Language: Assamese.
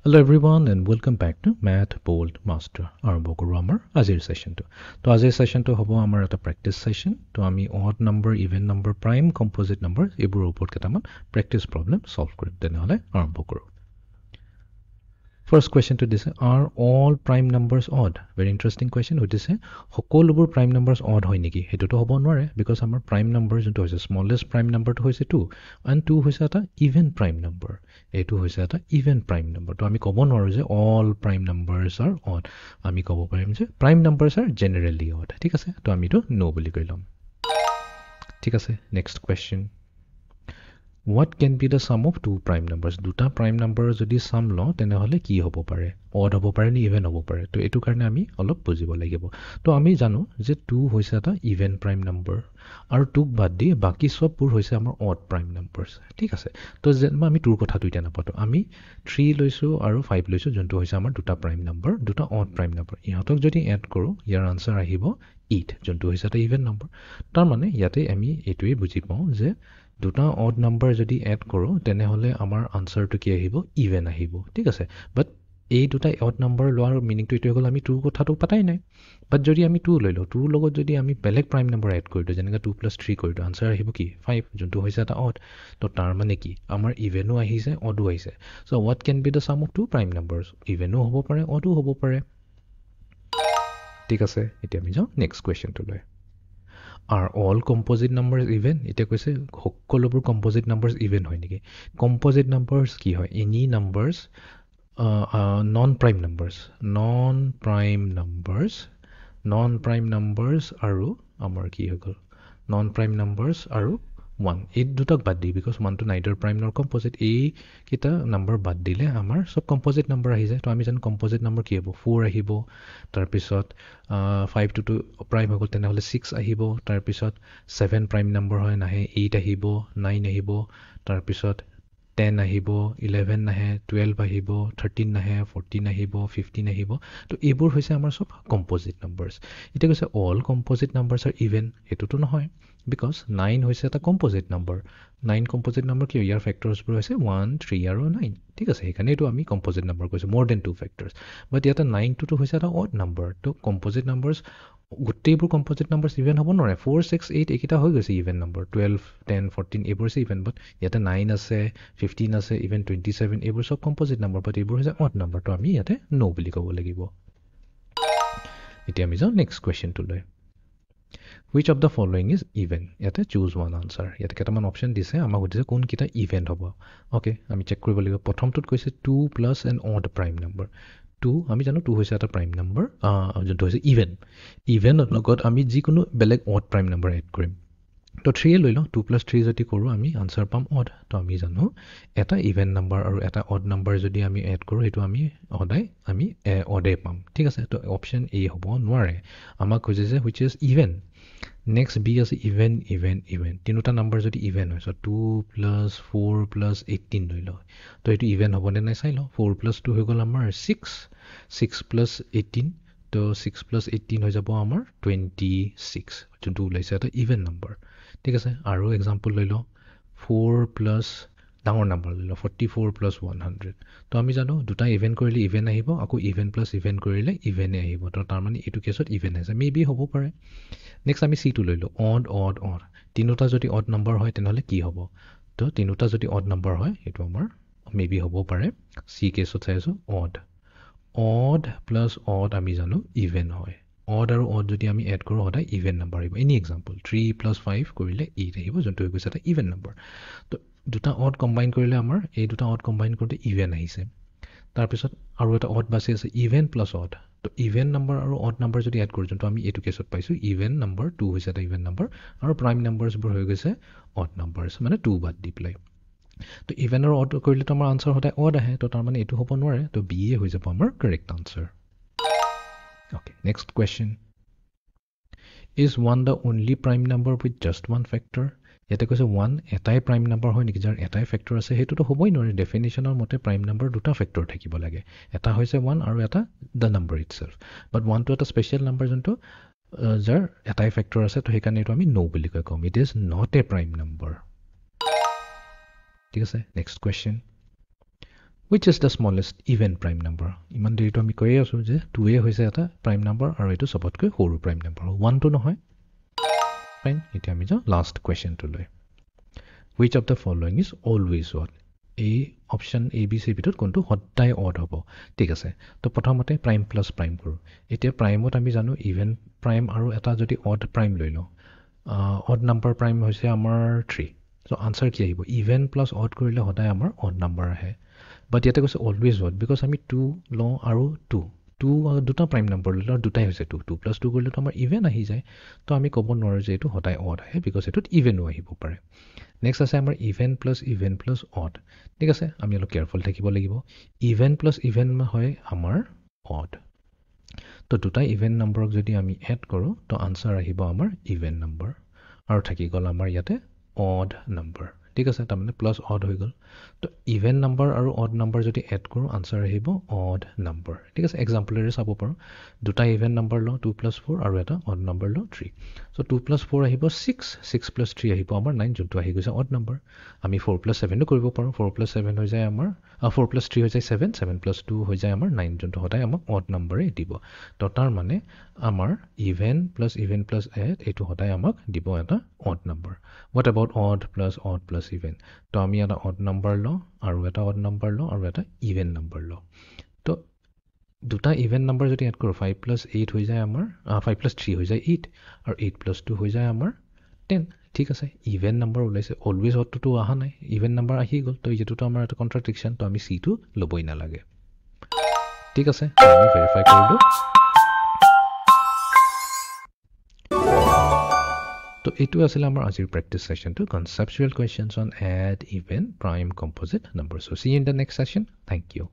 Hello everyone and welcome back to Math Bold Master আৰম্ভ কৰো আমাৰ আজিৰ সেশনটো তো আজিৰ সেশনটো হ'ব আমাৰ এটা প্ৰেক্টিস সেশন তো আমি odd number even number prime composite number এইবোৰৰ ওপৰত কেইটামান প্ৰেক্টিস প্ৰবলেম সলভ কৰিম তেনেহলে আৰম্ভ কৰো First question to this are all prime numbers odd very interesting question which is সকলোবোৰ prime numbers odd হয় নেকি হেতুটো হ'ব নোৱাৰে because আমাৰ prime number যোনটো হৈছে smallest prime number টো হৈছে 2 and 2 হৈছে এটা even prime number এটো হৈছে এটা even prime number তো আমি ক'ব নোৱাৰো যে all prime numbers are odd আমি ক'ব পাৰিম যে prime numbers are generally odd ঠিক আছে তো আমি তো no বুলি কৈ লম ঠিক আছে next question What can be the sum of two prime numbers? দুটা prime number যদি sum ল তেনেহলে কি হ'ব পাৰে? Odd হ'ব পাৰে নি even হ'ব পাৰে? তো এটো কাৰণে আমি অলপ বুজিব লাগিব। তো আমি জানো যে 2 হৈছে এটা even prime number আৰু 2 বাদ দি বাকি সববোৰ হৈছে আমাৰ odd prime numbers। ঠিক আছে। তো আমি 2 কথাটো ইটা নাপাতো। আমি 3 লৈছো আৰু 5 লৈছো যোনটো হৈছে আমাৰ দুটা prime number, দুটা odd prime number। ইহঁতক যদি এড কৰো ইয়াৰ আনসাৰ আহিব 8 যোনটো হৈছে এটা even number। তাৰ মানে ইয়াতে আমি এটোই বুজি পাওঁ যে দুটা odd number যদি এড কৰো তেনেহলে আমাৰ আনসাৰটো কি আহিব even আহিব ঠিক আছে বাট এই দুটা odd number লোৱাৰ মিনিংটো এটো হল আমি 2 কথাটো পাতাই নাই বাট যদি আমি 2 লইলো 2 লগত যদি আমি বেলেগ prime number এড কৰি দিও যেনেকা 2 + 3 কৰি দিও আনসাৰ আহিব কি 5 যোনটো হৈছে এটা odd তো তাৰ মানে কি আমাৰ evenও আহিছে oddও আহিছে so what can be the sum of two prime numbers evenও হ'ব পাৰে oddও হ'ব পাৰে ঠিক আছে এতিয়া আমি যাও next question to লৈ Are all composite numbers even? Ite koise সকলোবোৰ composite numbers even হয় নেকি? Composite numbers কি হয়? Any numbers non-prime numbers আৰু আমাৰ কি হগল non-prime numbers আৰু 1 এই দুটাক বাদ দি because 1 to neither prime nor composite এই কিটা নাম্বার বাদ দিলে আমাৰ সব composite number আহি যায় তো আমি জানো composite number কি হ'ব 4 আহিব তাৰ পিছত 5 to prime হগল তেনেহলে 6 আহিব তাৰ পিছত 7 prime number হয় নাহে 8 আহিব 9 আহিব তাৰ পিছত 10 আহিব 11 নাহে 12 আহিব 13 নাহে 14 আহিব 15 আহিব তো এইবোৰ হৈছে আমাৰ সব composite numbers এটা কৈছে all composite numbers are even হেতুটো নহয় because 9 হৈছে এটা composite number 9 composite number কি ইয়াৰ factors বোৰ হৈছে 1 3 আৰু 9 ঠিক আছে এখানে এটো আমি composite number কৈছো more than two factors but ইয়াতে 9 to হৈছে এটা odd number তো composite numbers গোটেইবোৰ composite numbers even হ'ব নোৱাৰে 4 6 8 একিটা হৈ গৈছে even number 12 10 14 এইবোৰ আছে even but ইয়াতে 9 আছে 15 আছে even 27 এইবোৰ সব composite number but এইবোৰ হৈছে odd number তো আমি ইয়াতে no বুলি ক'ব লাগিব এতিয়া আমি যাও next question to লৈ Which of the following is even? ইয়াতে choose one answer. ইয়াতে কেইটামান অপশন দিছে আমাক সুধিছে কোন কিটা ইভেন্ট হ'ব ওকে আমি চেক কৰিব লাগিব প্ৰথমটোত কৈছে 2 plus an odd prime number 2 আমি জানো 2 হৈছে এটা prime number যোনটো হৈছে ইভেন ইভেনৰ লগত আমি যিকোনো বেলেগ odd prime number এড কৰিম তো 3 লৈ লও 2 plus 3 যদি কৰো আমি আনসাৰ পাম odd তো আমি জানো এটা ইভেন নাম্বাৰ আৰু এটা odd নাম্বাৰ যদি আমি এড কৰো হেতু আমি সদায় আমি odd পাম ঠিক আছে তো অপশন এ হ'ব নোৱাৰে আমাক কৈছে যে which is even Next B is even. তিনিটা নাম্বার যদি even হয় so 2 plus 4 plus 18 লৈ লও তো এটো even হ'ব নে নাই চাই লও 4 plus 2 হৈ গল আমাৰ 6 plus 18 তো 6 plus 18 হৈ যাব আমাৰ 26 যোনটো ওলাইছে এটা even number ঠিক আছে আৰু এক্সাম্পল লৈ লও 4 plus ডাঙৰ নাম্বাৰ লৈ লও 44 plus 100 তো আমি জানো দুটা ইভেন কৰিলে ইভেন আহিব আকৌ ইভেন প্লাস ইভেন কৰিলে ইভেনে আহিব তো তাৰ মানে এটো কেছত ইভেন আছে মেবি হ'ব পাৰে নেক্সট আমি সি টু লৈ লও অড তিনিটা যদি অড নাম্বাৰ হয় তেনেহলে কি হ'ব তো তিনিটা যদি অড নাম্বাৰ হয় এটো আমাৰ মেবি হ'ব পাৰে সি কেছত চাইছো অড প্লাস অড আমি জানো ইভেন হয় odd আৰু odd যদি আমি এড কৰো হদাই ইভেন নাম্বাৰ আহিব এনি এক্সাম্পল 3 plus 5 কৰিলে 8 আহিব যোনটো হৈ গৈছে এটা ইভেন নাম্বাৰ তো দুটা odd কম্বাইন কৰিলে আমাৰ এই দুটা odd কম্বাইন কৰোতে ইভেন আহিছে তাৰ পিছত আৰু এটা odd বাছি আছে ইভেন প্লাস odd তো ইভেন নাম্বাৰ আৰু odd নাম্বাৰ যদি এড কৰো যোনটো আমি এটো কেছত পাইছো ইভেন নাম্বাৰ 2 হৈছে এটা ইভেন নাম্বাৰ আৰু প্ৰাইম নাম্বাৰছ বোৰ হৈ গৈছে odd নাম্বাৰছ মানে 2 বাদ দি প্লাই তো ইভেন আৰু odd কৰিলে তো আমাৰ আনসাৰ হদাই odd আহে তো তাৰ মানে এটো হ'ব নোৱাৰে তো বি এ হৈ যাব আমাৰ correct answer Okay, next question. Is 1 the only prime number with just one factor? ইয়াতে কৈছে 1 এটাই prime number হয় নেকি যাৰ এটাই factor আছে হেতুটো হ'বই নোৱাৰে ডেফিনিশনৰ মতে prime number দুটা factor থাকিব লাগে এটা হৈছে 1 আৰু এটা the number itself but 1 টো এটা স্পেশাল নাম্বাৰ যোনটো যাৰ এটাই factor আছে তো হেকাৰণে এটো আমি no বুলি কম it is not a prime number ঠিক আছে next question which is the smallest even prime number ইমান দেৰিটো আমি কৈয়ে আছো যে 2a হৈছে এটা prime number আৰু এটো সবতকৈ সৰু prime number 1 টো নহয় fine এতিয়া আমি যাও last question to লৈ which of the following is always odd এই অপশন a b c ভিতৰত কোনটো সদায় odd হ'ব ঠিক আছে তো প্ৰথমতে prime plus prime কৰো এতিয়া প্ৰাইমত আমি জানো even prime আৰু এটা যদি odd prime লৈ লও odd number prime হৈছে আমাৰ 3 so answer কি আহিব even plus odd কৰিলে সদায় আমাৰ odd number আহে but ইয়াতে কৈছে always odd because আমি 2 লও আৰু 2 দুটা prime number লৈ লও দুটাই হৈছে 2 plus 2 কৰিলে তো আমাৰ even আহি যায় তো আমি ক'ব নোৱাৰো যে এটো সদায় odd আহে because এটোত even আহিব পাৰে next আছে আমাৰ even plus odd ঠিক আছে আমি অলপ কেয়াৰফুল থাকিব লাগিব even plus even হয় আমাৰ odd তো দুটা even নম্বৰক যদি আমি এড কৰো তো আনসাৰ আহিব আমাৰ even নম্বৰ আৰু থাকি গল আমাৰ ইয়াতে odd number ঠিক আছে তাৰ মানে প্লাস odd হৈ গল তো even number আৰু odd number যদি এড কৰো আনসাৰ আহিব odd number ঠিক আছে এক্সাম্পলৰে চাব পাৰো দুটা even number ল 2 + 4 আৰু এটা odd number ল 3 so 2 + 4 আহিব 6 6 + 3 আহিব আমাৰ 9 যোনটো আহি গৈছে odd number আমি 4 + 7 ও কৰিব পাৰো 4 + 7 হৈ যায় আমাৰ 4 + 3 হৈ যায় 7 7 + 2 হৈ যায় আমাৰ 9 যোনটো সদায় আমাক odd number এ দিব তো তাৰ মানে আমাৰ even plus add এটো সদায় আমাক দিব এটা odd number what about odd plus even তো আমি এটা odd number ল আৰু এটা odd number ল আৰু এটা even number ল তো দুটা even number যদি এড কৰো 5 + 8 হৈ যায় আমাৰ 5 + 3 হৈ যায় 8 আৰু 8 + 2 হৈ যায় আমাৰ 10 ঠিক আছে even number ওলাইছে always odd তো আহা নাই even number আহি গল তো যেটো তো আমাৰ এটা কন্ট্ৰাডিকশন তো আমি c টো লবই না লাগে ঠিক আছে আমি ভেৰিফাই কৰিলো তো এটো আছিল আমাৰ আজিৰ practice session to conceptual questions on add even prime composite numbers so see you in the next session thank you